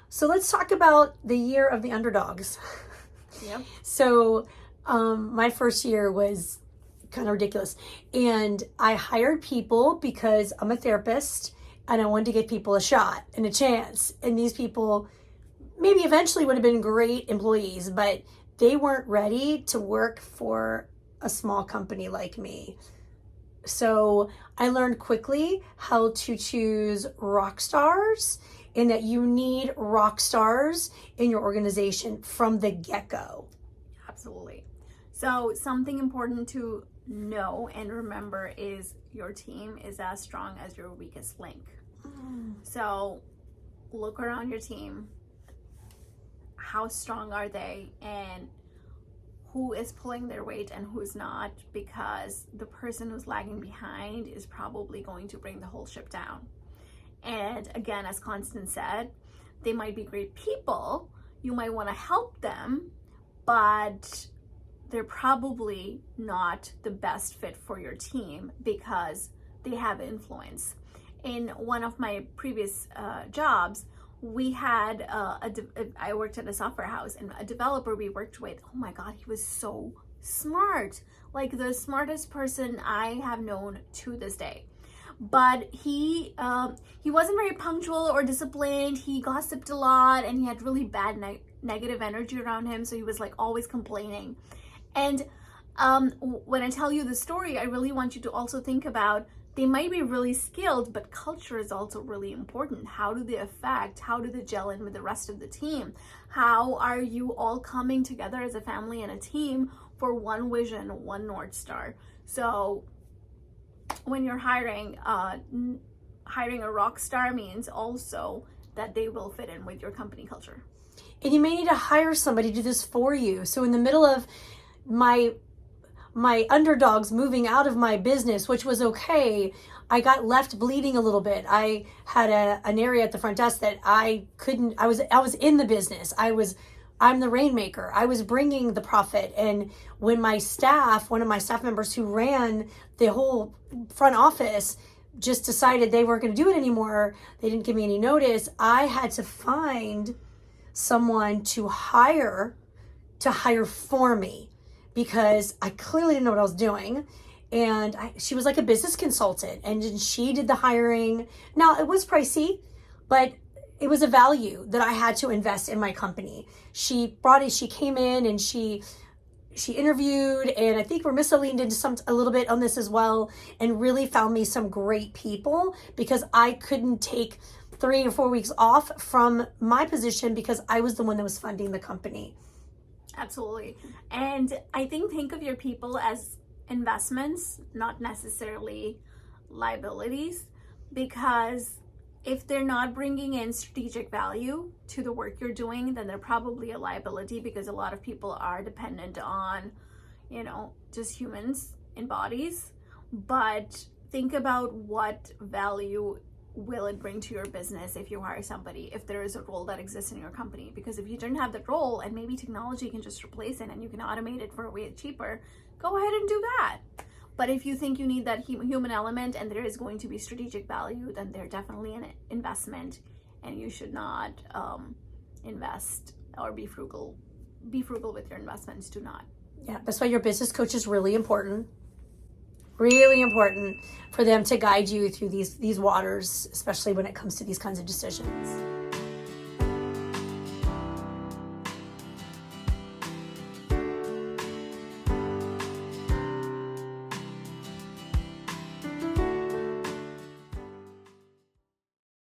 So let's talk about the year of the underdogs. Yep. So my first year was kind of ridiculous. And I hired people because I'm a therapist and I wanted to give people a shot and a chance. And these people maybe eventually would have been great employees, but they weren't ready to work for a small company like me. So I learned quickly how to choose rock stars, and that you need rock stars in your organization from the get-go. Absolutely. So something important to know and remember is your team is as strong as your weakest link. So look around your team. How strong are they, and who is pulling their weight and who's not, because the person who's lagging behind is probably going to bring the whole ship down. And again, as Constance said, they might be great people. You might want to help them, but they're probably not the best fit for your team because they have influence. In one of my previous jobs, we had I worked at a software house, and a developer we worked with, oh my God, he was so smart. Like the smartest person I have known to this day. But he wasn't very punctual or disciplined. He gossiped a lot, and he had really bad negative energy around him. So he was like always complaining. And when I tell you the story, I really want you to also think about, they might be really skilled, but culture is also really important. How do they affect? How do they gel in with the rest of the team? How are you all coming together as a family and a team for one vision, one North Star? So when you're hiring a rock star means also that they will fit in with your company culture. And you may need to hire somebody to do this for you. So in the middle of my underdogs moving out of my business, which was okay, I got left bleeding a little bit. I had an area at the front desk that I was in the business. I'm the rainmaker. I was bringing the profit. And when one of my staff members who ran the whole front office just decided they weren't going to do it anymore, they didn't give me any notice, I had to find someone to hire for me, because I clearly didn't know what I was doing. And she was like a business consultant, and she did the hiring. Now, it was pricey, but it was a value that I had to invest in my company. She came in and she interviewed, and I think Rumaisa leaned into a little bit on this as well, and really found me some great people, because I couldn't take 3 or 4 weeks off from my position because I was the one that was funding the company. Absolutely. And I think of your people as investments, not necessarily liabilities, because if they're not bringing in strategic value to the work you're doing, then they're probably a liability, because a lot of people are dependent on, just humans in bodies. But think about what value will it bring to your business if you hire somebody, if there is a role that exists in your company. Because if you don't have that role, and maybe technology can just replace it and you can automate it for a way cheaper, go ahead and do that. But if you think you need that human element and there is going to be strategic value, then they're definitely an investment, and you should not invest or be frugal. Be frugal with your investments. Do not. Yeah, that's why your business coach is really important. Really important for them to guide you through these waters, especially when it comes to these kinds of decisions.